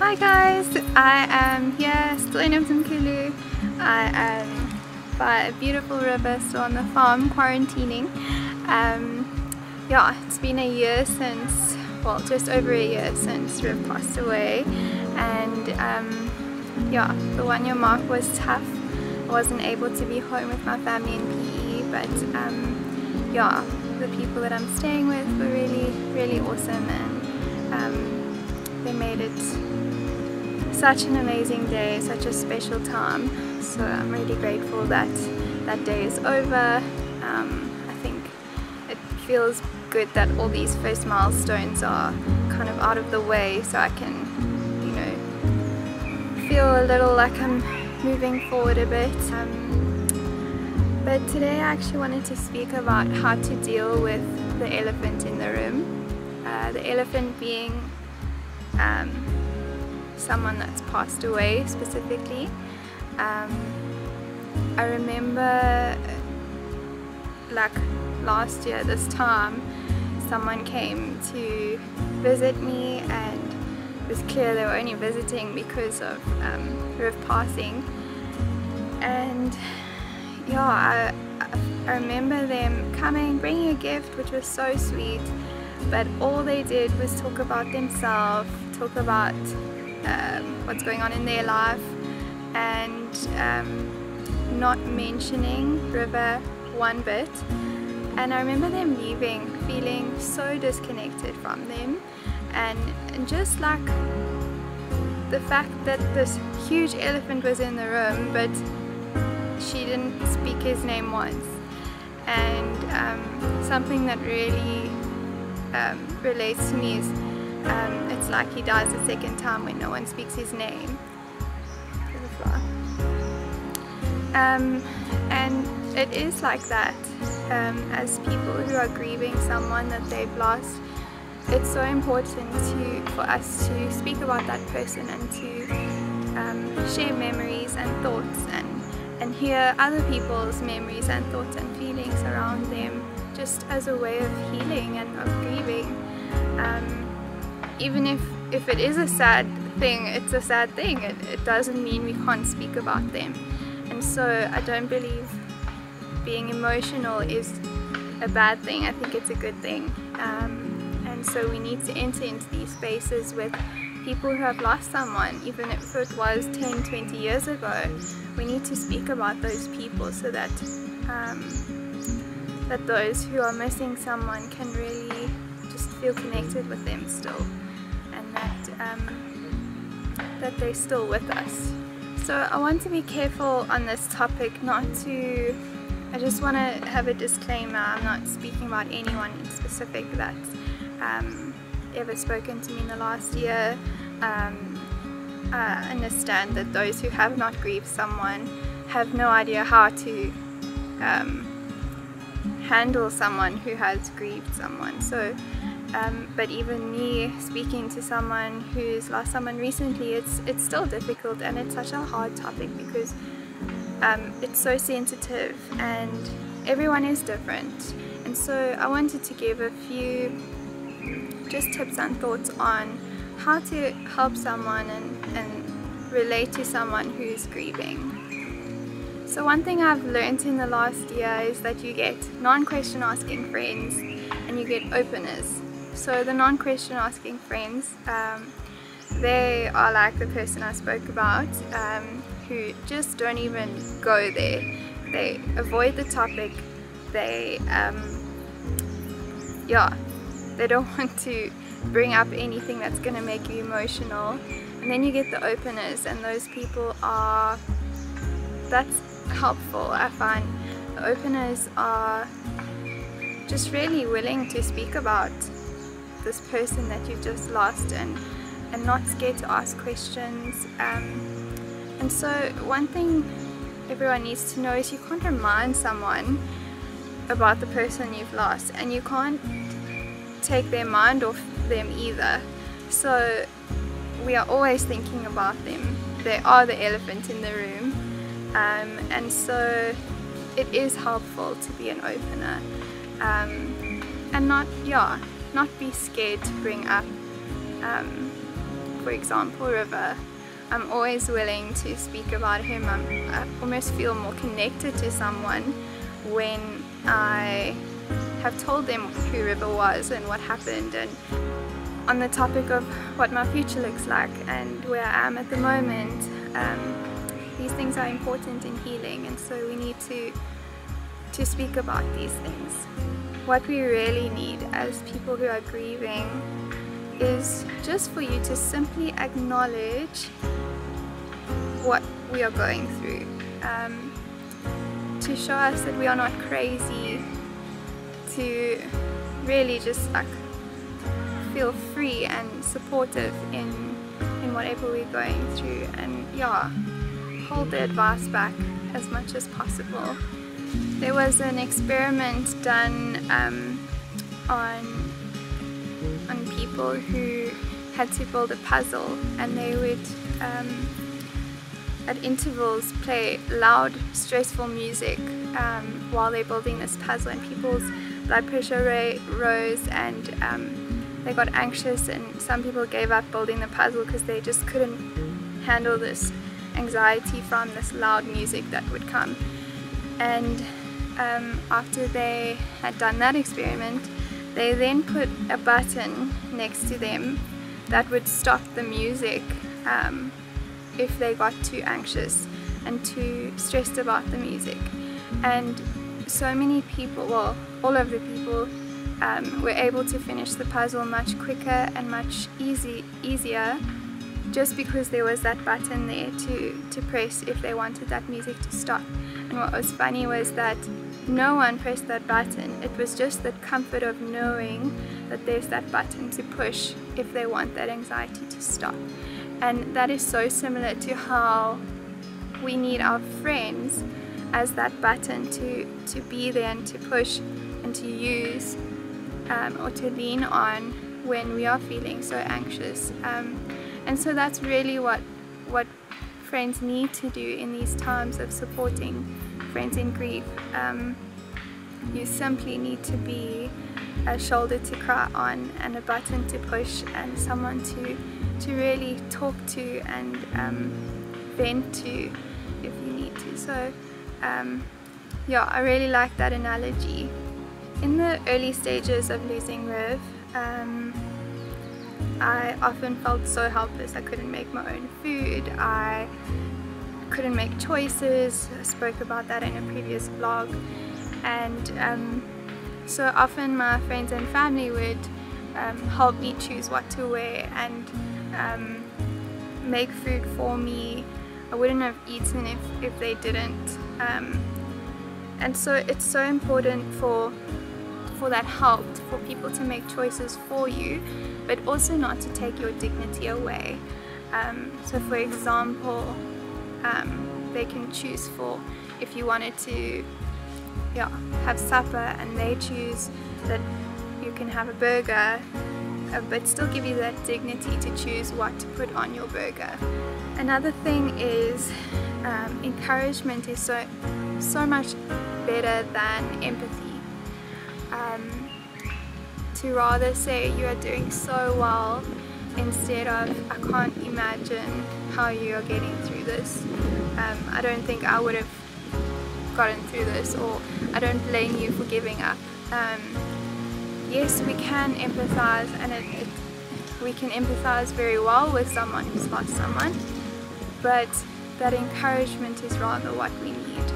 Hi guys, I am here still in Mzimkhulu. I am by a beautiful river, still on the farm, quarantining. Yeah, it's been a year since, well, just over a year since Riv passed away, and yeah, the 1 year mark was tough. I wasn't able to be home with my family in PE, but yeah, the people that I'm staying with were really awesome, and they made it such an amazing day, such a special time. So I'm really grateful that that day is over. I think it feels good that all these first milestones are kind of out of the way, so I can, you know, feel a little like I'm moving forward a bit. But today I actually wanted to speak about how to deal with the elephant in the room. The elephant being someone that's passed away specifically. I remember like last year this time, someone came to visit me, and it was clear they were only visiting because of Riv passing. And yeah, I remember them coming, bringing a gift, which was so sweet, but all they did was talk about themselves, talk about what's going on in their life, and not mentioning River one bit. And I remember them leaving feeling so disconnected from them, and just like the fact that this huge elephant was in the room but she didn't speak his name once. And something that really relates to me is it's like he dies the second time when no one speaks his name. And it is like that. As people who are grieving someone that they've lost, it's so important for us to speak about that person and to share memories and thoughts, and hear other people's memories and thoughts and feelings around them, just as a way of healing and of grieving. Even if it is a sad thing, it's a sad thing. It doesn't mean we can't speak about them. And so I don't believe being emotional is a bad thing. I think it's a good thing. And so we need to enter into these spaces with people who have lost someone, even if it was 10, 20 years ago. We need to speak about those people so that that those who are missing someone can really just feel connected with them still, and that they're still with us. So I want to be careful on this topic, I just want to have a disclaimer. I'm not speaking about anyone in specific that's ever spoken to me in the last year. I understand that those who have not grieved someone have no idea how to handle someone who has grieved someone. So, but even me speaking to someone who's lost someone recently, it's still difficult, and it's such a hard topic because it's so sensitive and everyone is different. And so I wanted to give a few just tips and thoughts on how to help someone and relate to someone who's grieving. So one thing I've learned in the last year is that you get non-question asking friends and you get openers. So the non-question asking friends, they are like the person I spoke about, who just don't even go there. They avoid the topic. They yeah, they don't want to bring up anything that's going to make you emotional. And then you get the openers, and those people are, that's helpful. I find the openers are just really willing to speak about this person that you've just lost, and not scared to ask questions. And so one thing everyone needs to know is you can't remind someone about the person you've lost, and you can't take their mind off them either. So we are always thinking about them. They are the elephant in the room, and so it is helpful to be an opener, and not be scared to bring up, for example, River. I'm always willing to speak about him. I almost feel more connected to someone when I have told them who River was and what happened, and on the topic of what my future looks like and where I am at the moment. These things are important in healing, and so we need to speak about these things. What we really need as people who are grieving is just for you to simply acknowledge what we are going through, to show us that we are not crazy, to really just like feel free and supportive in whatever we're going through, and yeah, hold the advice back as much as possible. There was an experiment done on people who had to build a puzzle, and they would at intervals play loud, stressful music while they're building this puzzle, and people's blood pressure rose, and they got anxious, and some people gave up building the puzzle because they just couldn't handle this anxiety from this loud music that would come. And after they had done that experiment, they then put a button next to them that would stop the music if they got too anxious and too stressed about the music. And so many people, well, all of the people were able to finish the puzzle much quicker and much easier, just because there was that button there to press if they wanted that music to stop. And what was funny was that no one pressed that button. It was just the comfort of knowing that there's that button to push if they want that anxiety to stop. And that is so similar to how we need our friends as that button to be there and to push and to use or to lean on when we are feeling so anxious. And so that's really what friends need to do in these times of supporting friends in grief. You simply need to be a shoulder to cry on, and a button to push, and someone to really talk to and vent to if you need to. So yeah, I really like that analogy. In the early stages of losing Riv, I often felt so helpless. I couldn't make my own food, I couldn't make choices. I spoke about that in a previous blog. And so often my friends and family would help me choose what to wear and make food for me. I wouldn't have eaten if they didn't. And so it's so important for that help, for people to make choices for you, but also not to take your dignity away. So for example, they can choose for, if you wanted to have supper, and they choose that you can have a burger, but still give you that dignity to choose what to put on your burger. Another thing is encouragement is so much better than empathy. To rather say you are doing so well instead of I can't imagine how you are getting through this. I don't think I would have gotten through this, or I don't blame you for giving up. Yes, we can empathize, and we can empathize very well with someone who's lost someone, but that encouragement is rather what we need.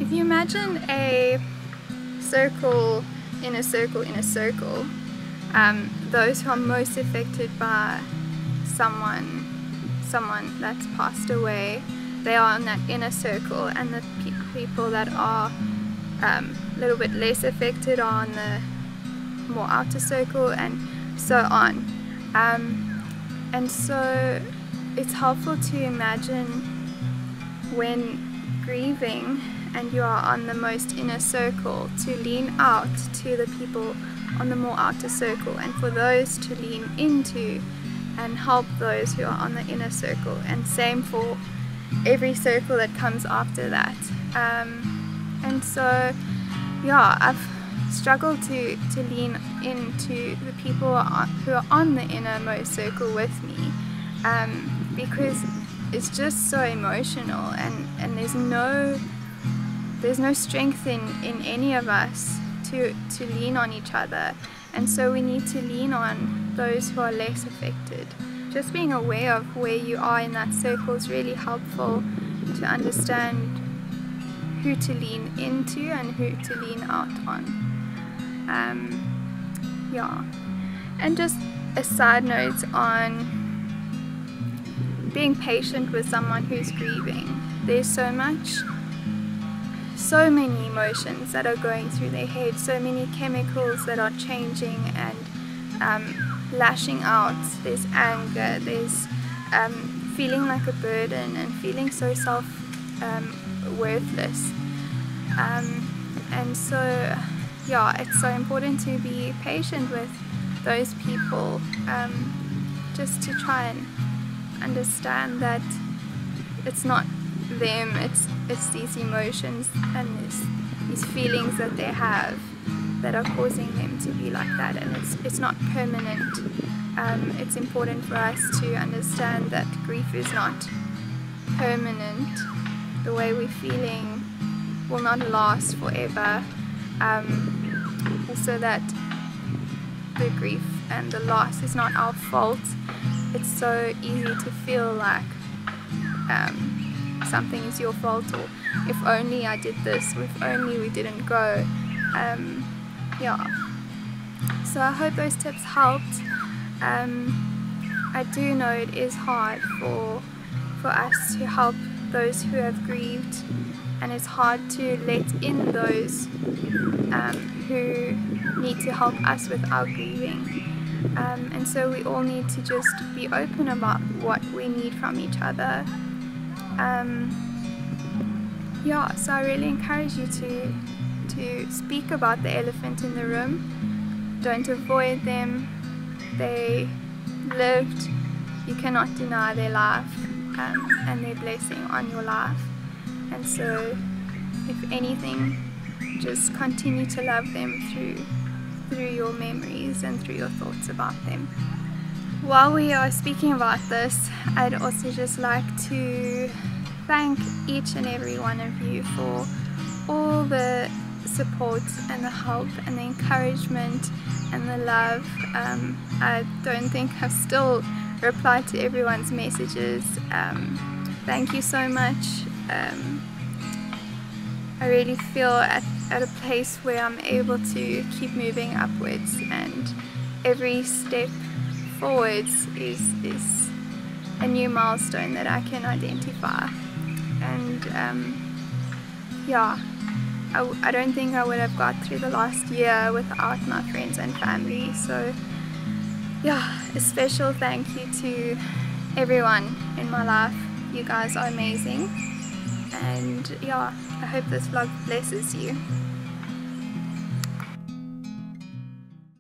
If you imagine a circle inner circle, those who are most affected by someone that's passed away, they are in that inner circle, and the people that are a little bit less affected are on the more outer circle, and so on. And so it's helpful to imagine when grieving and you are on the most inner circle to lean out to the people on the more outer circle, and for those to lean into and help those who are on the inner circle, and same for every circle that comes after that. And so yeah, I've struggled to lean into the people who are on the innermost circle with me, because it's just so emotional, and there's no strength in any of us to lean on each other, and so we need to lean on those who are less affected. Just being aware of where you are in that circle is really helpful to understand who to lean into and who to lean out on. Yeah, and just a side note on being patient with someone who's grieving. There's so many emotions that are going through their head, so many chemicals that are changing and lashing out. There's anger, there's feeling like a burden and feeling so worthless. And so yeah, it's so important to be patient with those people, just to try and understand that it's not them, it's these emotions and these feelings that they have that are causing them to be like that, and it's not permanent. It's important for us to understand that grief is not permanent. The way we're feeling will not last forever. Also that the grief and the loss is not our fault. It's so easy to feel like something is your fault, or if only I did this, or if only we didn't go. Yeah, so I hope those tips helped. I do know it is hard for us to help those who have grieved, and it's hard to let in those who need to help us with our grieving. And so we all need to just be open about what we need from each other. Yeah, so I really encourage you to speak about the elephant in the room. Don't avoid them. They lived. You cannot deny their life and their blessing on your life. And so, if anything, just continue to love them through your memories and through your thoughts about them. While we are speaking about this, I'd also just like to thank each and every one of you for all the support and the help and the encouragement and the love. I don't think I've still replied to everyone's messages. Thank you so much. I really feel at a place where I'm able to keep moving upwards, and every step forwards is a new milestone that I can identify. And yeah, I don't think I would have got through the last year without my friends and family. So yeah, a special thank you to everyone in my life. You guys are amazing, and yeah, I hope this vlog blesses you.